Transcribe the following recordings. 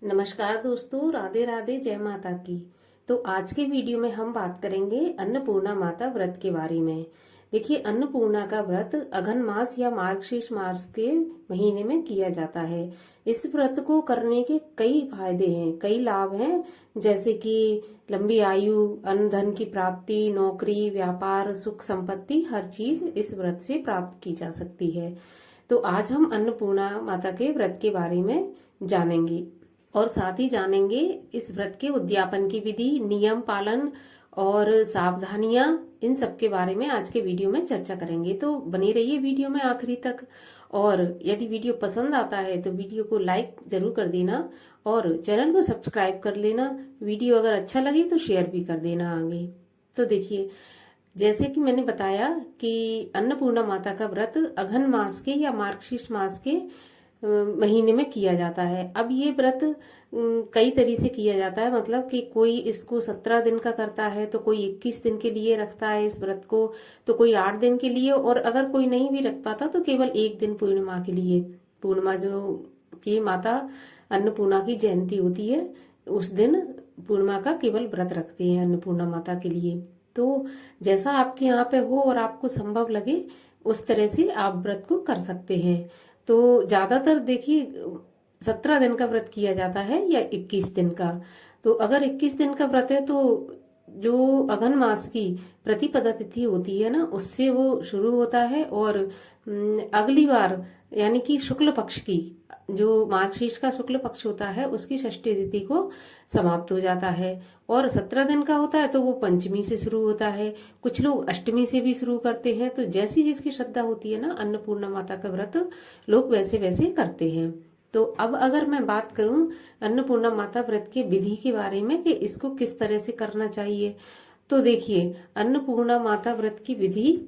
नमस्कार दोस्तों, राधे राधे, जय माता की। तो आज के वीडियो में हम बात करेंगे अन्नपूर्णा माता व्रत के बारे में। देखिए, अन्नपूर्णा का व्रत अघन मास या मार्गशीर्ष मास के महीने में किया जाता है। इस व्रत को करने के कई फायदे हैं, कई लाभ हैं, जैसे कि लंबी आयु, अन्न धन की प्राप्ति, नौकरी, व्यापार, सुख संपत्ति, हर चीज इस व्रत से प्राप्त की जा सकती है। तो आज हम अन्नपूर्णा माता के व्रत के बारे में जानेंगे और साथ ही जानेंगे इस व्रत के उद्यापन की विधि, नियम पालन और सावधानियां, इन सब के बारे में आज के वीडियो में चर्चा करेंगे। तो बने रहिए वीडियो में आखिरी तक। और यदि वीडियो पसंद आता है तो वीडियो को लाइक जरूर कर देना और चैनल को सब्सक्राइब कर लेना। वीडियो अगर अच्छा लगे तो शेयर भी कर देना आगे। तो देखिए, जैसे कि मैंने बताया कि अन्नपूर्णा माता का व्रत अघन मास के या मार्गशीर्ष मास के महीने में किया जाता है। अब ये व्रत कई तरीके से किया जाता है, मतलब कि कोई इसको 17 दिन का करता है, तो कोई 21 दिन के लिए रखता है इस व्रत को, तो कोई 8 दिन के लिए, और अगर कोई नहीं भी रख पाता तो केवल एक दिन पूर्णिमा के लिए। पूर्णिमा जो की माता अन्नपूर्णा की जयंती होती है, उस दिन पूर्णिमा का केवल व्रत रखते हैं अन्नपूर्णा माता के लिए। तो जैसा आपके यहाँ पे हो और आपको संभव लगे उस तरह से आप व्रत को कर सकते हैं। तो ज्यादातर देखिए 17 दिन का व्रत किया जाता है या 21 दिन का। तो अगर 21 दिन का व्रत है तो जो अघन मास की प्रतिपदा तिथि होती है ना, उससे वो शुरू होता है और अगली बार यानी कि शुक्ल पक्ष की, जो मार्गशीर्ष का शुक्ल पक्ष होता है, उसकी षष्ठी तिथि को समाप्त हो जाता है। और 17 दिन का होता है तो वो पंचमी से शुरू होता है। कुछ लोग अष्टमी से भी शुरू करते हैं। तो जैसी जिसकी श्रद्धा होती है ना, अन्नपूर्णा माता का व्रत लोग वैसे वैसे करते हैं। तो अब अगर मैं बात करूं अन्नपूर्णा माता व्रत के विधि के बारे में कि इसको किस तरह से करना चाहिए, तो देखिए, अन्नपूर्णा माता व्रत की विधि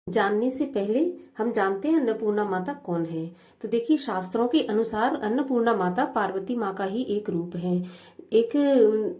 जानने से पहले हम जानते हैं अन्नपूर्णा माता कौन है। तो देखिए, शास्त्रों के अनुसार अन्नपूर्णा माता पार्वती माँ का ही एक रूप है। एक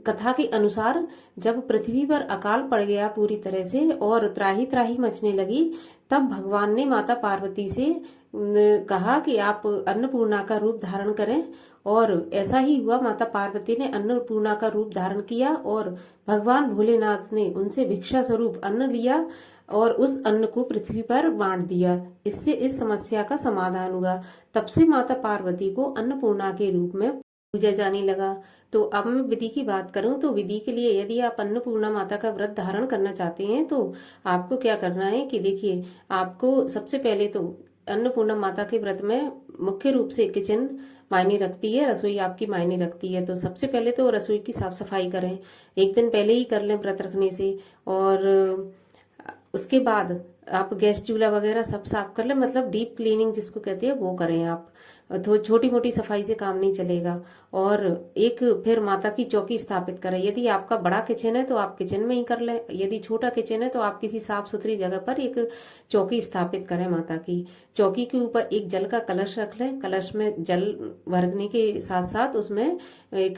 कथा के अनुसार जब पृथ्वी पर अकाल पड़ गया पूरी तरह से और त्राही त्राही मचने लगी, तब भगवान ने माता पार्वती से कहा कि आप अन्नपूर्णा का रूप धारण करें। और ऐसा ही हुआ, माता पार्वती ने अन्नपूर्णा का रूप धारण किया और भगवान भोलेनाथ ने उनसे भिक्षा स्वरूप अन्न लिया और उस अन्न को पृथ्वी पर बांट दिया। इससे इस समस्या का समाधान हुआ। तब से माता पार्वती को अन्नपूर्णा के रूप में पूजा जाने लगा। तो अब मैं विधि की बात करूं तो विधि के लिए, यदि आप अन्नपूर्णा माता का व्रत धारण करना चाहते हैं तो आपको क्या करना है कि देखिए, आपको सबसे पहले तो अन्नपूर्णा माता के व्रत में मुख्य रूप से किचन मायने रखती है, रसोई आपकी मायने रखती है। तो सबसे पहले तो रसोई की साफ सफाई करें, एक दिन पहले ही कर लें व्रत रखने से। और उसके बाद आप गैस चूल्हा वगैरह सब साफ कर लें, मतलब डीप क्लीनिंग जिसको कहते हैं वो करें आप। तो छोटी मोटी सफाई से काम नहीं चलेगा। और एक फिर माता की चौकी स्थापित करें। यदि आपका बड़ा किचन है तो आप किचन में ही कर लें, यदि छोटा किचन है तो आप किसी साफ सुथरी जगह पर एक चौकी स्थापित करें माता की। चौकी के ऊपर एक जल का कलश रख लें। कलश में जल भरने के साथ साथ उसमें एक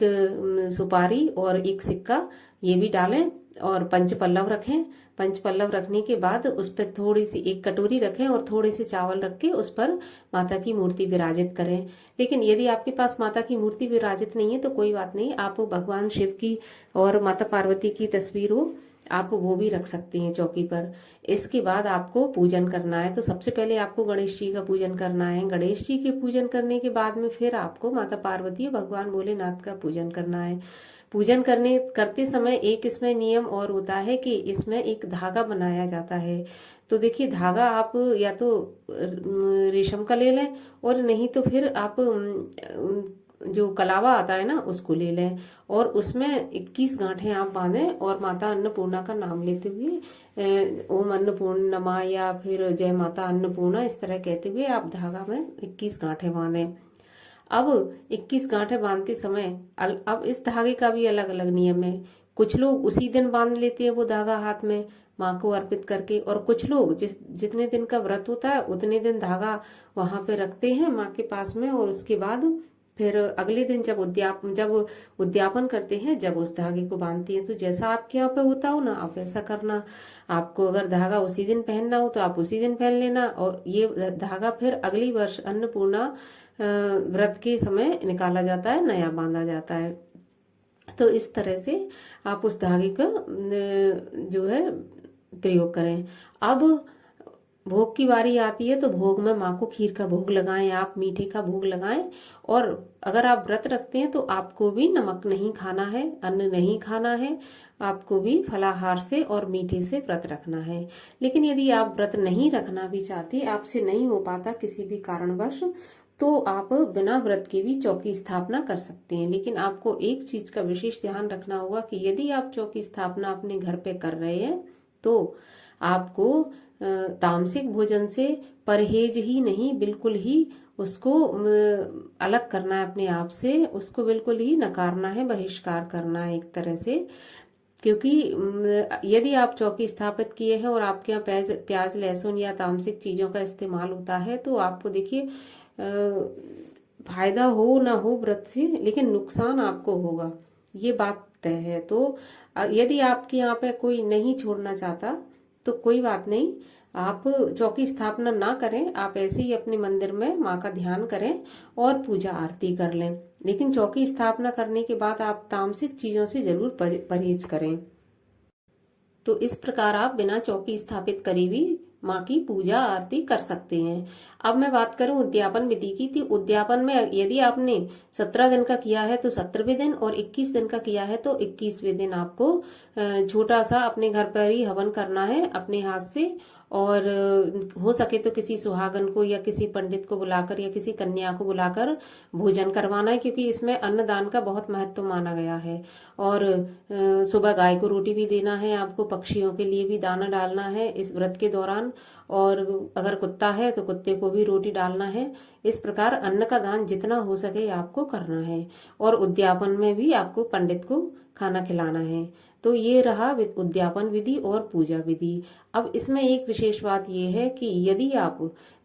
सुपारी और एक सिक्का ये भी डालें और पंचपल्लव रखें। पंचपल्लव रखने के बाद उस पर थोड़ी सी एक कटोरी रखें और थोड़े से चावल रख के उस पर माता की मूर्ति विराजित करें। लेकिन यदि आपके पास माता की मूर्ति विराजित नहीं है तो कोई बात नहीं, आप भगवान शिव की और माता पार्वती की तस्वीर हो, आप वो भी रख सकती हैं चौकी पर। इसके बाद आपको पूजन करना है। तो सबसे पहले आपको गणेश जी का पूजन करना है। गणेश जी के पूजन करने के बाद में फिर आपको माता पार्वती और भगवान भोलेनाथ का पूजन करना है। पूजन करते समय एक इसमें नियम और होता है कि इसमें एक धागा बनाया जाता है। तो देखिए, धागा आप या तो रेशम का ले लें और नहीं तो फिर आप जो कलावा आता है ना उसको ले लें और उसमें 21 गांठें आप बांधें और माता अन्नपूर्णा का नाम लेते हुए ओम अन्नपूर्णमा या फिर जय माता अन्नपूर्णा इस तरह कहते हुए आप धागा में 21 गांठें बांधें। अब 21 गांठें बांधते समय अब इस धागे का भी अलग अलग नियम है। कुछ लोग उसी दिन बांध लेते हैं वो धागा हाथ में माँ को अर्पित करके, और कुछ लोग जितने दिन का व्रत होता है उतने दिन धागा वहां पे रखते हैं माँ के पास में, और उसके बाद फिर अगले दिन जब उद्यापन करते हैं जब उस धागे को बांधती हैं। तो जैसा आपके यहाँ पे होता हो ना, आप वैसा करना। आपको अगर धागा उसी दिन पहनना हो तो आप उसी दिन पहन लेना, और ये धागा फिर अगली वर्ष अन्नपूर्णा व्रत के समय निकाला जाता है, नया बांधा जाता है। तो इस तरह से आप उस धागे का जो है प्रयोग करें। अब भोग की बारी आती है तो भोग में माँ को खीर का भोग लगाएं, आप मीठे का भोग लगाएं। और अगर आप व्रत रखते हैं तो आपको भी नमक नहीं खाना है, अन्न नहीं खाना है, आपको भी फलाहार से और मीठे से व्रत रखना है। लेकिन यदि आप व्रत नहीं रखना भी चाहते, आपसे नहीं हो पाता किसी भी कारणवश, तो आप बिना व्रत के भी चौकी स्थापना कर सकते हैं। लेकिन आपको एक चीज का विशेष ध्यान रखना होगा कि यदि आप चौकी स्थापना अपने घर पे कर रहे हैं तो आपको तामसिक भोजन से परहेज ही नहीं, बिल्कुल ही उसको अलग करना है अपने आप से, उसको बिल्कुल ही नकारना है, बहिष्कार करना है एक तरह से। क्योंकि यदि आप चौकी स्थापित किए हैं और आपके यहाँ प्याज लहसुन या तामसिक चीजों का इस्तेमाल होता है तो आपको देखिए फायदा हो ना हो व्रत से, लेकिन नुकसान आपको होगा, ये बात तय है। तो यदि आपके यहाँ पे कोई नहीं छोड़ना चाहता तो कोई बात नहीं, आप चौकी स्थापना ना करें, आप ऐसे ही अपने मंदिर में माँ का ध्यान करें और पूजा आरती कर लें। लेकिन चौकी स्थापना करने के बाद आप तामसिक चीजों से जरूर परहेज करें। तो इस प्रकार आप बिना चौकी स्थापित करे भी माँ की पूजा आरती कर सकते हैं। अब मैं बात करूं उद्यापन विधि की, तो उद्यापन में यदि आपने 17 दिन का किया है तो 17वें दिन, और 21 दिन का किया है तो 21वें दिन आपको छोटा सा अपने घर पर ही हवन करना है अपने हाथ से। और हो सके तो किसी सुहागन को या किसी पंडित को बुलाकर या किसी कन्या को बुलाकर भोजन करवाना है, क्योंकि इसमें अन्नदान का बहुत महत्व माना गया है। और सुबह गाय को रोटी भी देना है, आपको पक्षियों के लिए भी दाना डालना है इस व्रत के दौरान, और अगर कुत्ता है तो कुत्ते को भी रोटी डालना है। इस प्रकार अन्न का दान जितना हो सके आपको करना है। और उद्यापन में भी आपको पंडित को खाना खिलाना है। तो ये रहा उद्यापन विधि और पूजा विधि। अब इसमें एक विशेष बात यह है कि यदि आप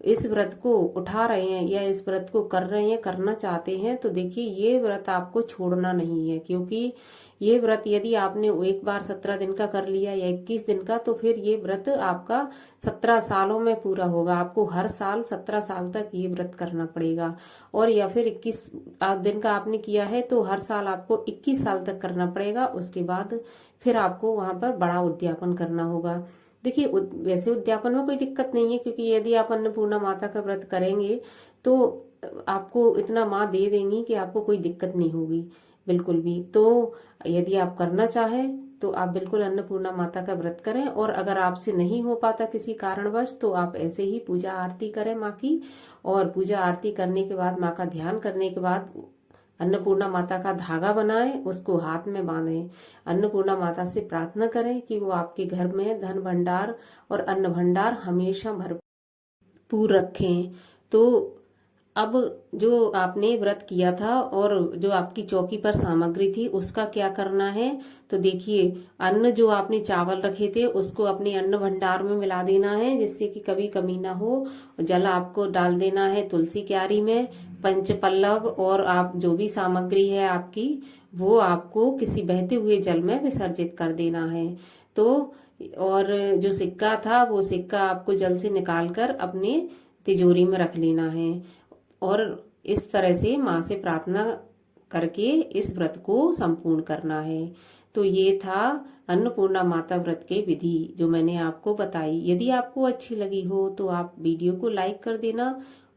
इस व्रत को उठा रहे हैं या इस व्रत को कर रहे हैं, करना चाहते हैं, तो देखिए ये व्रत आपको छोड़ना नहीं है। क्योंकि ये व्रत यदि आपने एक बार 17 दिन का कर लिया या 21 दिन का, तो फिर ये व्रत आपका 17 सालों में पूरा होगा। आपको हर साल 17 साल तक ये व्रत करना पड़ेगा। और या फिर 21 दिन का आपने किया है तो हर साल आपको 21 साल तक करना पड़ेगा। उसके बाद फिर आपको वहां पर बड़ा उद्यापन करना होगा। देखिए वैसे उद्यापन में कोई दिक्कत नहीं है, क्योंकि यदि आप अन्नपूर्णा माता का व्रत करेंगे तो आपको इतना माँ दे देंगी कि आपको कोई दिक्कत नहीं होगी बिल्कुल भी। तो यदि आप करना चाहें तो आप बिल्कुल अन्नपूर्णा माता का व्रत करें। और अगर आपसे नहीं हो पाता किसी कारणवश तो आप ऐसे ही पूजा आरती करें माँ की। और पूजा आरती करने के बाद, माँ का ध्यान करने के बाद, अन्नपूर्णा माता का धागा बनाएं, उसको हाथ में बांधें। अन्नपूर्णा माता से प्रार्थना करें कि वो आपके घर में धन भंडार और अन्न भंडार हमेशा भरपूर रखें। तो अब जो आपने व्रत किया था और जो आपकी चौकी पर सामग्री थी उसका क्या करना है, तो देखिए अन्न जो आपने चावल रखे थे उसको अपने अन्न भंडार में मिला देना है, जिससे कि कभी कमी ना हो। जल आपको डाल देना है तुलसी क्यारी में, पंच पल्लव और आप जो भी सामग्री है आपकी वो आपको किसी बहते हुए जल में विसर्जित कर देना है। तो और जो सिक्का था वो सिक्का आपको जल से निकालकर अपने तिजोरी में रख लेना है। और इस तरह से माँ से प्रार्थना करके इस व्रत को संपूर्ण करना है। तो ये था अन्नपूर्णा माता व्रत के विधि जो मैंने आपको बताई। यदि आपको अच्छी लगी हो तो आप वीडियो को लाइक कर देना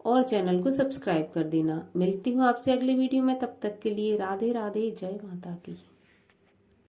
और चैनल को सब्सक्राइब कर देना। मिलती हूँ आपसे अगले वीडियो में, तब तक के लिए राधे राधे, जय माता की।